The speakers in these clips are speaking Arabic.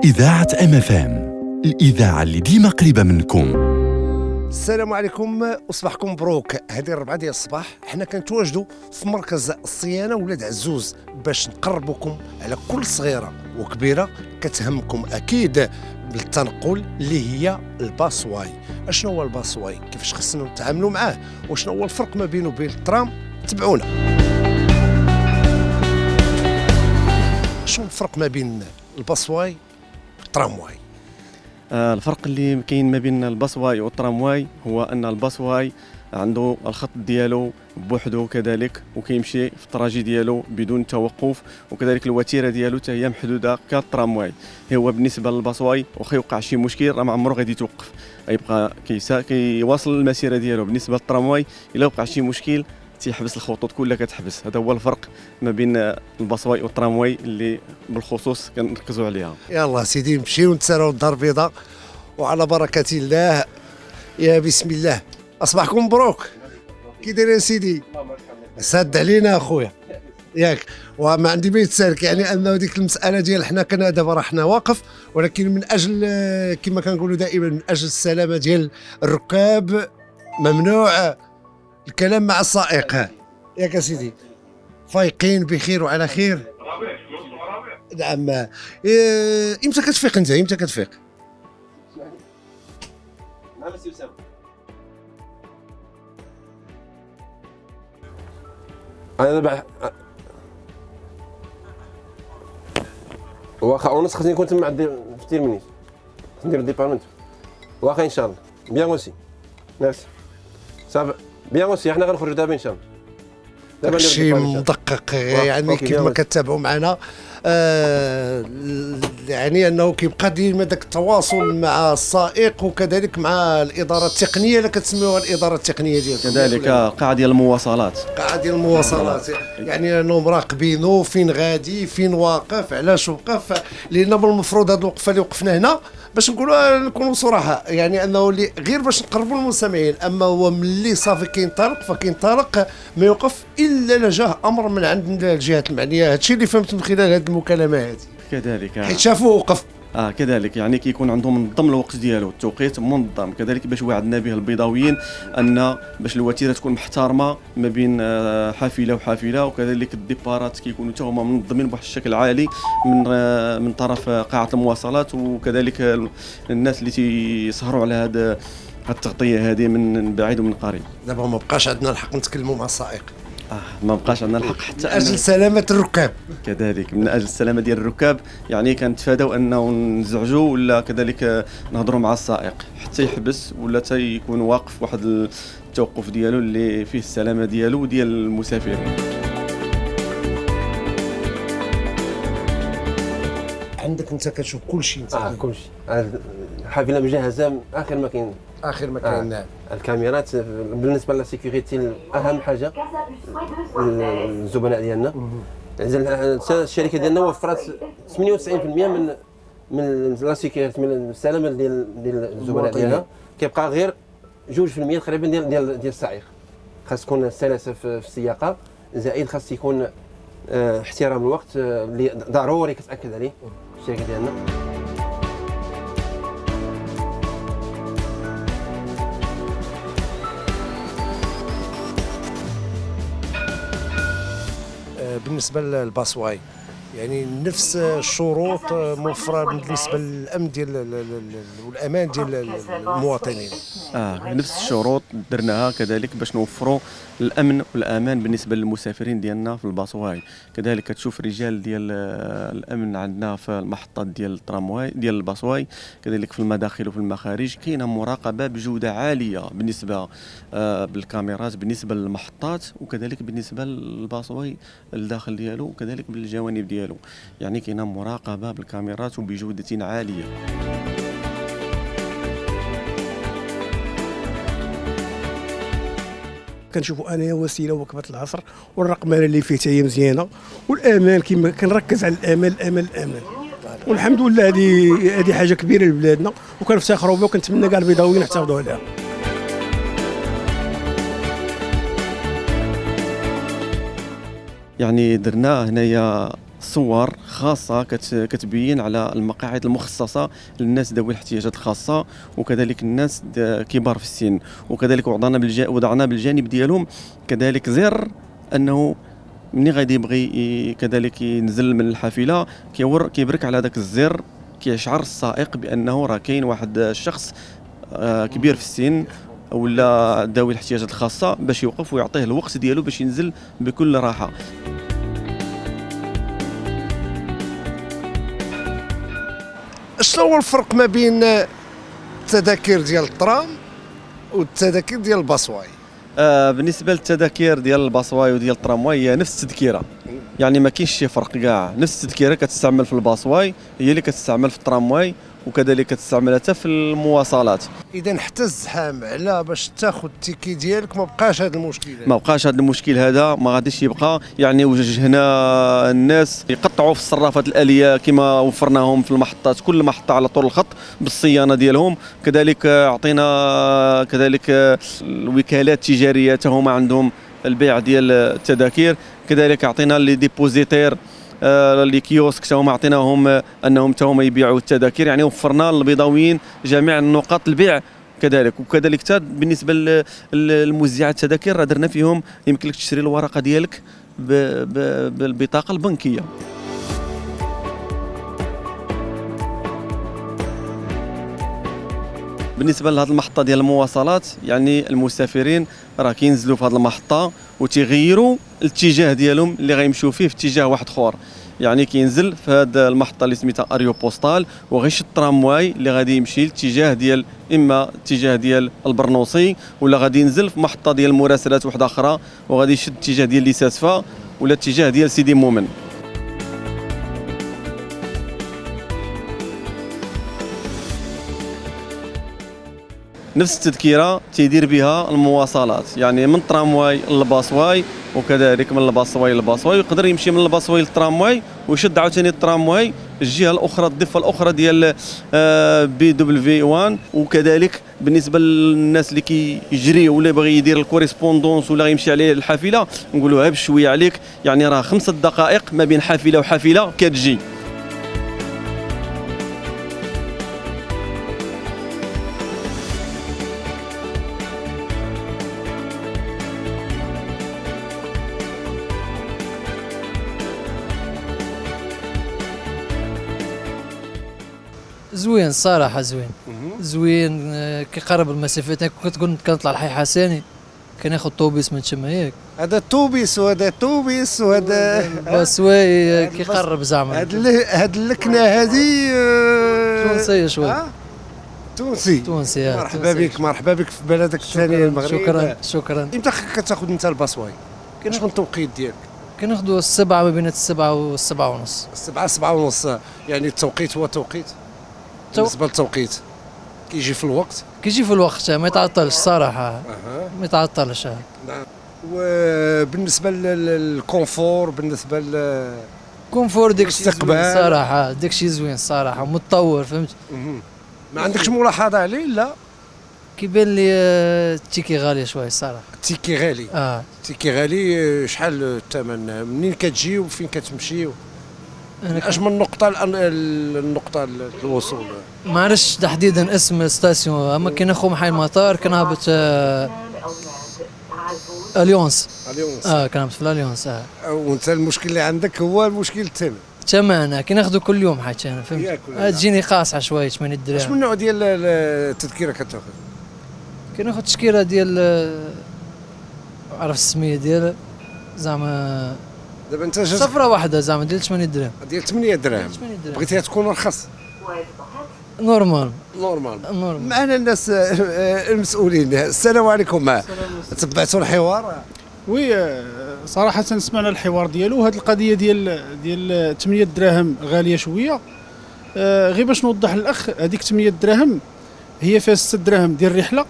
إذاعة MFM، الإذاعة اللي ديما قريبة منكم. السلام عليكم، وصباحكم مبروك. هذه 4 ديال الصباح حنا كنتواجدوا في مركز الصيانه ولاد عزوز باش نقربكم على كل صغيره وكبيره كتهمكم اكيد بالتنقل اللي هي الباسواي. اشنو هو الباسواي؟ كيفاش خصنا نتعاملوا معاه؟ وشنو هو الفرق ما بينه وبين الترام؟ تبعونا. شنو الفرق ما بين الباسواي والترامواي؟ الفرق اللي كاين ما بين الباسواي والترامواي هو ان الباسواي عنده الخط ديالو بوحدو كذلك، وكيمشي في الطراجي ديالو بدون توقف، وكذلك الوتيره ديالو حتى هي محدوده كالترامواي. هو بالنسبه للباسواي واخا يوقع شي مشكل راه ما عمره غادي يتوقف، يبقى كيواصل المسيره ديالو. بالنسبه للترامواي الا وقع شي مشكل تيحبس الخطوط كلها كتحبس. هذا هو الفرق ما بين الباسواي والترامواي اللي بالخصوص كنركزوا عليها. يلا سيدي نمشيو نتساراو الدار البيضاء وعلى بركة الله. يا بسم الله. أصبحكم مبروك. كي داير سيدي؟ ساد علينا أخويا ياك. وما عندي ما يتسالك، يعني أنه ديك المسألة ديال حنا كنا دابا راه حنا واقف، ولكن من أجل كما كنقولوا دائما من أجل السلامة ديال الركاب ممنوع الكلام مع السائق. ياك يا سيدي، فايقين بخير وعلى خير. نعم. امتى كتفيق انت؟ امتى كتفيق؟ نعم سي أسامة. انا دابا واخا ونص خصني نكون تما عندي في تيرمينيس، ندير ديبارمنت واخا ان شاء الله. بيان اوسي ناس صافي بيان اوسي. حنا غنخرجوا دابا ان شاء الله. دابا شي مدقق يعني كيف ما كتابعوا معنا. يعني انه كيبقى ديما داك التواصل مع السائق وكذلك مع الاداره التقنيه اللي كتسميوها الاداره التقنيه ديالكم، كذلك قاعه ديال المواصلات. قاعه ديال المواصلات، يعني انه مراقبينه فين غادي فين واقف علاش وقف. لان بالمفروض هذه الوقفه اللي وقفنا هنا باش نكونوا صراحه، يعني انه اللي غير باش نقربوا المستمعين، اما هو ملي صافي كينطلق فكينطلق ما يوقف الا لجاه امر من عند الجهات المعنيه. هادشي اللي فهمت من خلال هذه المكالمه هذه. كذلك حيت شافوه وقف. كذلك يعني كيكون عندهم منظم الوقت ديالو، التوقيت منظم كذلك، باش وعدنا به البيضاويين ان باش الوتيره تكون محترمه ما بين حافله وحافله، وكذلك الديبارات كيكونوا حتى هما منظمين بواحد الشكل عالي من طرف قاعه المواصلات، وكذلك الناس اللي تيسهروا على هذا التغطيه هذه من بعيد ومن قريب. دابا ما بقاش عندنا الحق نتكلموا مع السائق، ما بقاش عندنا الحق حتى من اجل سلامه الركاب. كذلك من اجل السلامه ديال الركاب، يعني كنتفاداو انه نزعجوا ولا كذلك نهضروا مع السائق حتى يحبس ولا حتى يكون واقف واحد التوقف ديالو اللي فيه السلامه ديالو وديال المسافرين. عندك انت كتشوف كل شيء انت. كل شيء. الحافله مجهزه اخر ما كاين. اخر ما كاين. الكاميرات بالنسبه للسيكوريتي اهم حاجه الزبناء ديالنا. الشركه ديالنا وفرت 98% من لا سيكوريتي، من السلامه ديال الزبناء ديالنا. كيبقى غير 2% تقريبا ديال السائق. خاص تكون السلاسه في السياقه، زائد خاص يكون احترام الوقت اللي ضروري كتاكد عليه الشركه ديالنا. بالنسبه للباسواي يعني نفس الشروط موفره بالنسبه للامن والامان ديال المواطنين. نفس الشروط درناها كذلك باش نوفروا الامن والامان بالنسبه للمسافرين ديالنا في الباسواي. كذلك كتشوف رجال ديال الامن عندنا في المحطات ديال الترامواي ديال الباسواي، كذلك في المداخل وفي المخارج كاينه مراقبه بجوده عاليه بالنسبه بالكاميرات بالنسبه للمحطات، وكذلك بالنسبه للباسواي الداخل ديالو، وكذلك بالجوانب ديالو، يعني كاينه مراقبه بالكاميرات وبجوده عاليه. كنشوفوا انايا وسيله وكبه العصر، والرقمنه اللي فيه حتى هي مزيانه، والامان كما كنركز على الامان. والحمد لله هذه حاجه كبيره لبلادنا وكنفتخروا بها، وكنتمنى كاع البيضاويين يحتفظوا عليها. يعني درنا هنايا صور خاصة كتبين على المقاعد المخصصة للناس ذوي الاحتياجات الخاصة، وكذلك الناس كبار في السن. وكذلك وضعنا بالجانب ديالهم كذلك زر أنه مني غادي يبغي كذلك ينزل من الحافلة كيبرك على ذاك الزر، كيشعر السائق بأنه راه كاين واحد الشخص كبير في السن ولا ذوي الاحتياجات الخاصة باش يوقف ويعطيه الوقت ديالو باش ينزل بكل راحة. شنو هو الفرق ما بين التذاكر ديال الترام والتذاكر ديال الباصواي؟ بالنسبه للتذاكر ديال الباصواي وديال الترامواي هي نفس التذكيره، يعني ما كاينش شي فرق كاع. نفس التذكيره كتستعمل في الباصواي هي اللي كتستعمل في الترامواي، وكذلك كتستعمل حتى في المواصلات. اذا حتى الزحام على باش تاخذ التيكي ديالك ما بقاش هذا المشكل. ما بقاش هذا المشكل، هذا ما غاديش يبقى. يعني وجهنا الناس يقطعوا في الصرافات الآلية كما وفرناهم في المحطات، كل محطة على طول الخط بالصيانة ديالهم. كذلك عطينا كذلك الوكالات التجارية حتى هما عندهم البيع ديال التذاكر. كذلك عطينا لي ديبوزيتير لي كيوسك حتى هما عطيناهم انهم حتى هما يبيعوا التذاكر، يعني وفرنا للبيضاويين جميع نقاط البيع كذلك. وكذلك حتى بالنسبه للموزعات التذاكر درنا فيهم يمكن لك تشري الورقه ديالك بالبطاقه البنكيه. بالنسبه لهذه المحطه ديال المواصلات، يعني المسافرين راه كينزلوا في هذه المحطه وتيغيروا الاتجاه ديالهم اللي غيمشيو فيه في اتجاه واحد اخر. يعني كينزل في هذه المحطه اللي سميتها اريو بوستال وغيشد الترامواي اللي غادي يمشي للاتجاه ديال اما اتجاه ديال البرنوصي، ولا غادي ينزل في محطه ديال المراسلات واحده اخرى وغادي يشد الاتجاه ديال ليساسفا ولا الاتجاه ديال سيدي مومن. نفس التذكيره تيدير بها المواصلات، يعني من الترامواي للباصواي وكذلك من الباصواي للباصواي، ويقدر يمشي من الباصواي للترامواي ويشد عاوتاني الترامواي الجهه الاخرى الضفه الاخرى ديال بي دبليو 1. وكذلك بالنسبه للناس اللي كيجري ولا باغي يدير الكوريسبوندونس ولا يمشي عليه الحافله، نقولوها بشويه عليك، يعني راه 5 دقائق ما بين حافله وحافله كتجي. زوين الصراحة، زوين كيقرب المسافات. كنت كنطلع الحي حساني كناخذ طوبيس من تما ياك، هذا الطوبيس وهذا الطوبيس وهذا الباسواي كيقرب زعما. هاد اللكنه هذه تونسية شوي. تونسي. مرحبا بك، مرحبا بك في بلدك الثاني المغرب. شكرا. امتى كتاخذ انت الباصواي؟ شنو التوقيت ديالك؟ كناخذوا السبعة، ما بين السبعة والسبعة ونص. السبعة ونص، يعني التوقيت هو توقيت بالنسبة للتوقيت كيجي في الوقت؟ كيجي في الوقت، ما يتعطلش صراحة. ما يتعطلش. نعم. وبالنسبة للكونفور، بالنسبة كونفور داكشي الاستقبال صراحة، داكشي زوين صراحة، متطور، فهمت. ما عندكش ملاحظة عليه؟ لا كيبان لي التيكي غالية شوي الصراحة. التيكي غالي. التيكي غالي. شحال الثمن؟ منين كتجي وفين كتمشي؟ اش من النقطة الوصول؟ ما عرفتش تحديدا اسم الستاسيون، اما كناخذ محل المطار كنهبط اليونس. كنهبط في الاليونس. وانت المشكل اللي عندك هو المشكل الثمن. كناخذو كل يوم حتى انا، فهمت. تجيني قاصحة شوي 8 دراهم. اش من نوع ديال التذكرة كتاخذ؟ كناخذ تشكيلة ديال عرف السمية ديال زعما دابا انت صفرة واحدة زعما ديال 8 دراهم. ديال 8 دراهم. بغيتيها تكون رخص؟ نورمال. معنا الناس المسؤولين. السلام عليكم. تبعتوا الحوار؟ وي صراحة سمعنا الحوار ديالو. هذه القضية ديال 8 دراهم غالية شوية. غير باش نوضح للأخ، هذيك 8 دراهم هي فيها 6 دراهم ديال الرحلة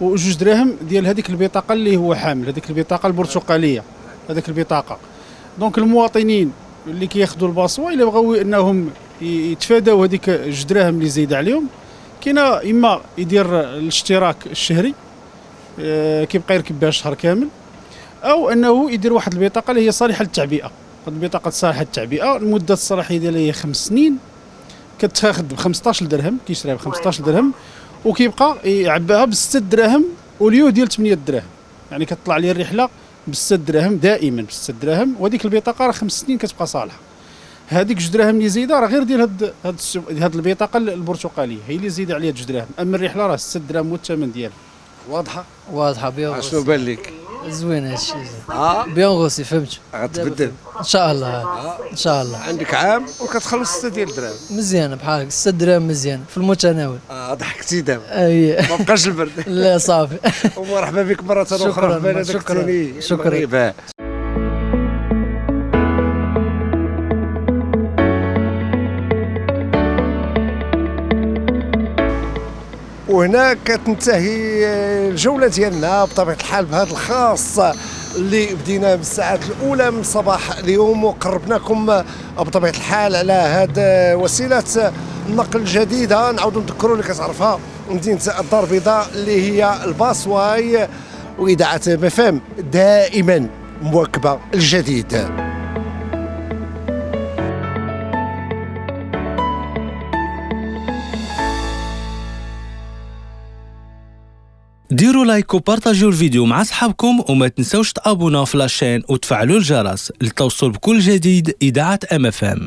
و2 دراهم ديال هذيك البطاقة اللي هو حامل، هذيك البطاقة البرتقالية، هذيك البطاقة. دونك المواطنين اللي كياخذوا الباصوا الا بغاو انهم يتفاداو هذيك 2 دراهم اللي زايده عليهم، كاينه اما يدير الاشتراك الشهري كيبقى يركب بها شهر كامل، او انه يدير واحد البطاقه اللي هي صالحه للتعبئه، هاد البطاقه صالحه التعبئه، المده الصلاحيه ديالها هي 5 سنين، كتاخذ ب 15 درهم، كيشريها ب 15 درهم وكيبقى يعباها ب 6 دراهم وليو ديال 8 دراهم، يعني كتطلع ليه الرحله ب 6 دراهم دائما ب 6 دراهم، وهذيك البطاقه راه 5 سنين كتبقى صالحه. هذيك 2 دراهم اللي زايده راه غير ديال هاد البطاقه البرتقاليه هي اللي زايده عليها 2 دراهم، اما الرحله راه 6 دراهم والثمن ديالها. واضحه؟ واضحه بيان اشنو بان لك؟ زوين هادشي بيان غوسي فهمت. غتبدل ان شاء الله ان شاء الله. عندك عام وكتخلص 6 ديال الدراهم. مزيانه بحال 6 دراهم مزيان في المتناول. ضحكتي دابا اي ما بقاش البرد. لا صافي. ومرحبا بك مره اخرى في بلدك الثاني. شكرا. وهنا كتنتهي الجوله ديالنا بطبيعه الحال بهذا الخاص اللي بدينا بالساعات الاولى من صباح اليوم، وقربناكم بطبيعه الحال على هذه وسيله النقل الجديده. نعاودوا نذكروا اللي كتعرفها مدينه الدار البيضاء اللي هي الباصواي، واذاعه مفام دائما مواكبه الجديد. ديروا لايك وبارطاجيو الفيديو مع صحابكم، وما تنسوش تابوناو في لاشين وتفعلوا الجرس لتوصل بكل جديد. إذاعة MFM.